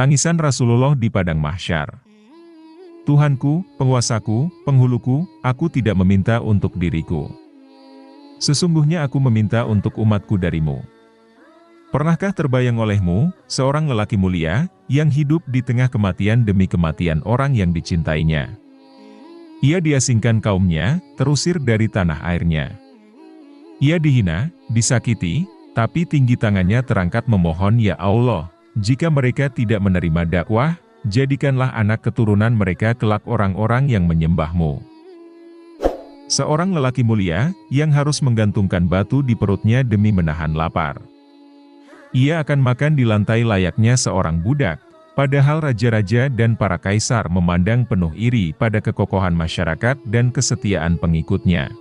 Tangisan Rasulullah di padang mahsyar. Tuhanku, penguasaku, penghuluku, aku tidak meminta untuk diriku. Sesungguhnya aku meminta untuk umatku darimu. Pernahkah terbayang olehmu, seorang lelaki mulia, yang hidup di tengah kematian demi kematian orang yang dicintainya? Ia diasingkan kaumnya, terusir dari tanah airnya. Ia dihina, disakiti, tapi tinggi tangannya terangkat memohon, "Ya Allah, jika mereka tidak menerima dakwah, jadikanlah anak keturunan mereka kelak orang-orang yang menyembahmu." Seorang lelaki mulia, yang harus menggantungkan batu di perutnya demi menahan lapar. Ia akan makan di lantai layaknya seorang budak, padahal raja-raja dan para kaisar memandang penuh iri pada kekokohan masyarakat dan kesetiaan pengikutnya.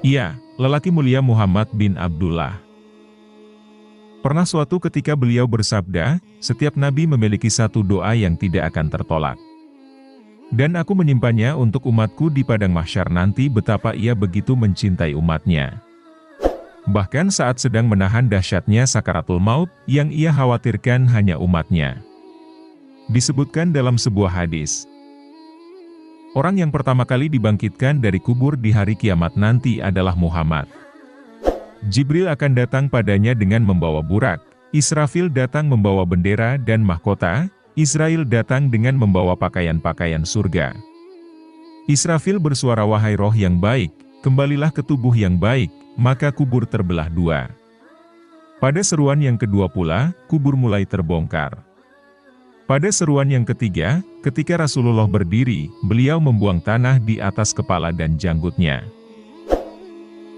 Ia, lelaki mulia Muhammad bin Abdullah. Pernah suatu ketika beliau bersabda, "Setiap nabi memiliki satu doa yang tidak akan tertolak. Dan aku menyimpannya untuk umatku di padang mahsyar nanti." Betapa ia begitu mencintai umatnya. Bahkan saat sedang menahan dahsyatnya sakaratul maut, yang ia khawatirkan hanya umatnya. Disebutkan dalam sebuah hadis, orang yang pertama kali dibangkitkan dari kubur di hari kiamat nanti adalah Muhammad. Jibril akan datang padanya dengan membawa burak, Israfil datang membawa bendera dan mahkota, Israil datang dengan membawa pakaian-pakaian surga. Israfil bersuara, "Wahai roh yang baik, kembalilah ke tubuh yang baik," maka kubur terbelah dua. Pada seruan yang kedua pula, kubur mulai terbongkar. Pada seruan yang ketiga, ketika Rasulullah berdiri, beliau membuang tanah di atas kepala dan janggutnya.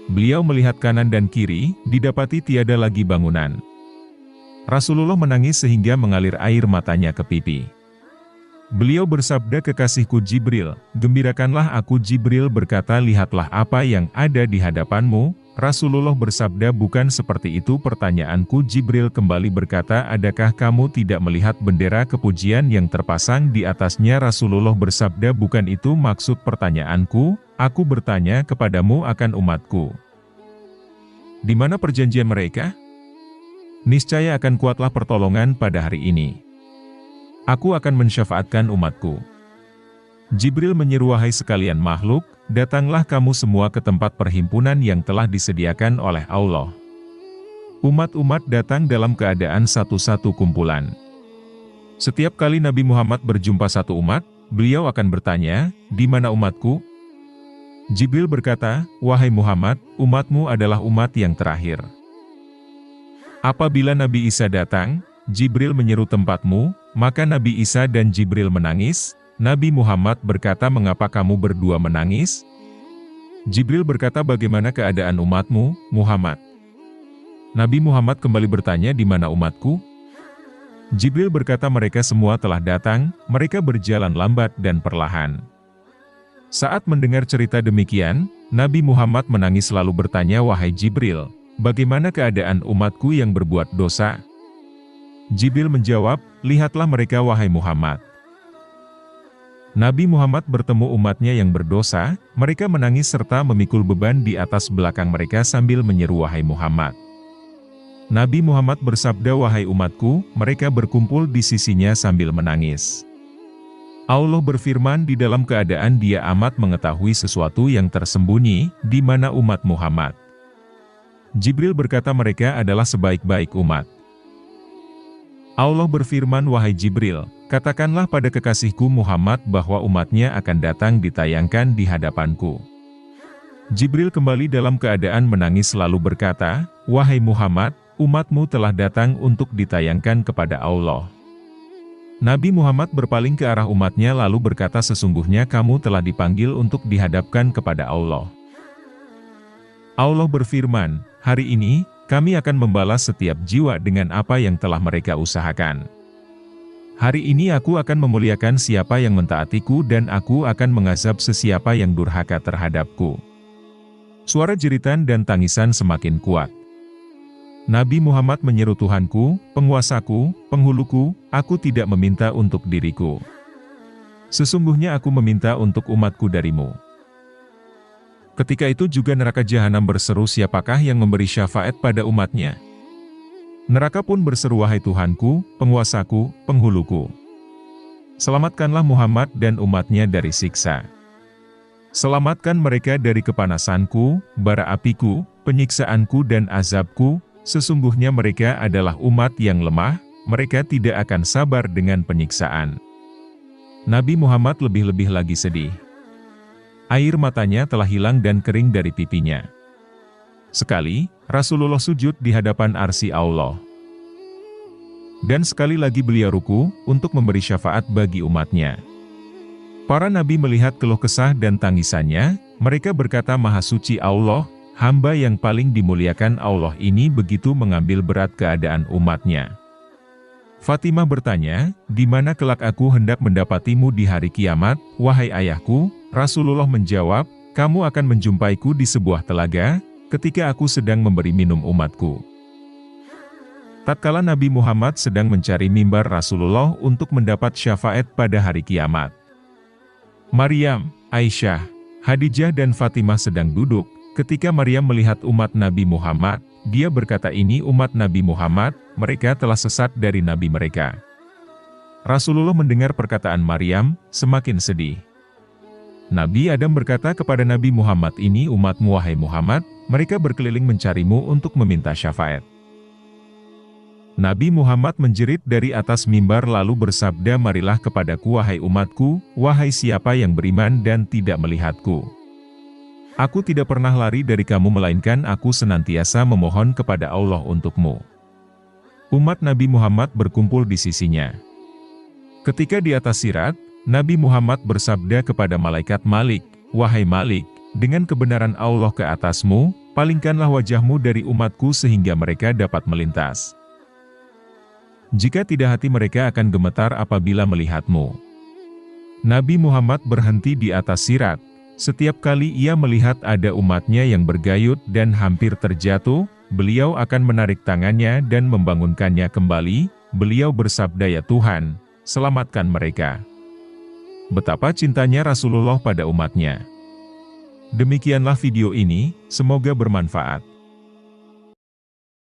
Beliau melihat kanan dan kiri, didapati tiada lagi bangunan. Rasulullah menangis sehingga mengalir air matanya ke pipi. Beliau bersabda, "Kekasihku Jibril, gembirakanlah aku." Jibril berkata, "Lihatlah apa yang ada di hadapanmu." Rasulullah bersabda, "Bukan seperti itu pertanyaanku." Jibril kembali berkata, "Adakah kamu tidak melihat bendera kepujian yang terpasang di atasnya?" Rasulullah bersabda, "Bukan itu maksud pertanyaanku, aku bertanya kepadamu akan umatku. Di mana perjanjian mereka? Niscaya akan kuatlah pertolongan pada hari ini. Aku akan mensyafaatkan umatku." Jibril menyeru, "Wahai sekalian makhluk, datanglah kamu semua ke tempat perhimpunan yang telah disediakan oleh Allah." Umat-umat datang dalam keadaan satu-satu kumpulan. Setiap kali Nabi Muhammad berjumpa satu umat, beliau akan bertanya, "Di mana umatku?" Jibril berkata, "Wahai Muhammad, umatmu adalah umat yang terakhir." Apabila Nabi Isa datang, Jibril menyeru, "Tempatmu," maka Nabi Isa dan Jibril menangis. Nabi Muhammad berkata, "Mengapa kamu berdua menangis?" Jibril berkata, "Bagaimana keadaan umatmu, Muhammad?" Nabi Muhammad kembali bertanya, "Di mana umatku?" Jibril berkata, "Mereka semua telah datang, mereka berjalan lambat dan perlahan." Saat mendengar cerita demikian, Nabi Muhammad menangis lalu bertanya, "Wahai Jibril, bagaimana keadaan umatku yang berbuat dosa?" Jibril menjawab, "Lihatlah mereka wahai Muhammad." Nabi Muhammad bertemu umatnya yang berdosa, mereka menangis serta memikul beban di atas belakang mereka sambil menyeru, "Wahai Muhammad." Nabi Muhammad bersabda, "Wahai umatku," mereka berkumpul di sisinya sambil menangis. Allah berfirman di dalam keadaan Dia amat mengetahui sesuatu yang tersembunyi, "Di mana umat Muhammad?" Jibril berkata, "Mereka adalah sebaik-baik umat." Allah berfirman, "Wahai Jibril, katakanlah pada kekasihku Muhammad bahwa umatnya akan datang ditayangkan di hadapanku." Jibril kembali dalam keadaan menangis lalu berkata, "Wahai Muhammad, umatmu telah datang untuk ditayangkan kepada Allah." Nabi Muhammad berpaling ke arah umatnya lalu berkata, "Sesungguhnya kamu telah dipanggil untuk dihadapkan kepada Allah." Allah berfirman, "Hari ini, kami akan membalas setiap jiwa dengan apa yang telah mereka usahakan. Hari ini aku akan memuliakan siapa yang mentaatiku dan aku akan mengazab sesiapa yang durhaka terhadapku." Suara jeritan dan tangisan semakin kuat. Nabi Muhammad menyeru, "Tuhanku, penguasaku, penghuluku, aku tidak meminta untuk diriku. Sesungguhnya aku meminta untuk umatku darimu." Ketika itu juga neraka jahanam berseru, "Siapakah yang memberi syafaat pada umatnya?" Neraka pun berseru, wahai Tuhanku, penguasaku, penghuluku. Selamatkanlah Muhammad dan umatnya dari siksa. Selamatkan mereka dari kepanasanku, bara apiku, penyiksaanku dan azabku, sesungguhnya mereka adalah umat yang lemah, mereka tidak akan sabar dengan penyiksaan. Nabi Muhammad lebih-lebih lagi sedih. Air matanya telah hilang dan kering dari pipinya. Sekali, Rasulullah sujud di hadapan arsy Allah. Dan sekali lagi beliau ruku, untuk memberi syafaat bagi umatnya. Para nabi melihat keluh kesah dan tangisannya, mereka berkata, Maha Suci Allah, hamba yang paling dimuliakan Allah ini begitu mengambil berat keadaan umatnya. Fatimah bertanya, di mana kelak aku hendak mendapatimu di hari kiamat, wahai ayahku? Rasulullah menjawab, kamu akan menjumpaiku di sebuah telaga, ketika aku sedang memberi minum umatku. Tatkala Nabi Muhammad sedang mencari mimbar Rasulullah untuk mendapat syafaat pada hari kiamat. Maryam, Aisyah, Khadijah dan Fatimah sedang duduk. Ketika Maryam melihat umat Nabi Muhammad, dia berkata, ini umat Nabi Muhammad, mereka telah sesat dari Nabi mereka. Rasulullah mendengar perkataan Maryam, semakin sedih. Nabi Adam berkata kepada Nabi Muhammad, ini umatmu wahai Muhammad, mereka berkeliling mencarimu untuk meminta syafaat. Nabi Muhammad menjerit dari atas mimbar lalu bersabda, marilah kepadaku wahai umatku, wahai siapa yang beriman dan tidak melihatku. Aku tidak pernah lari dari kamu melainkan aku senantiasa memohon kepada Allah untukmu. Umat Nabi Muhammad berkumpul di sisinya. Ketika di atas sirat, Nabi Muhammad bersabda kepada malaikat Malik, wahai Malik, dengan kebenaran Allah ke atasmu, palingkanlah wajahmu dari umatku sehingga mereka dapat melintas. Jika tidak hati mereka akan gemetar apabila melihatmu. Nabi Muhammad berhenti di atas sirat. Setiap kali ia melihat ada umatnya yang bergayut dan hampir terjatuh, beliau akan menarik tangannya dan membangunkannya kembali. Beliau bersabda, ya Tuhan, selamatkan mereka. Betapa cintanya Rasulullah pada umatnya. Demikianlah video ini, semoga bermanfaat.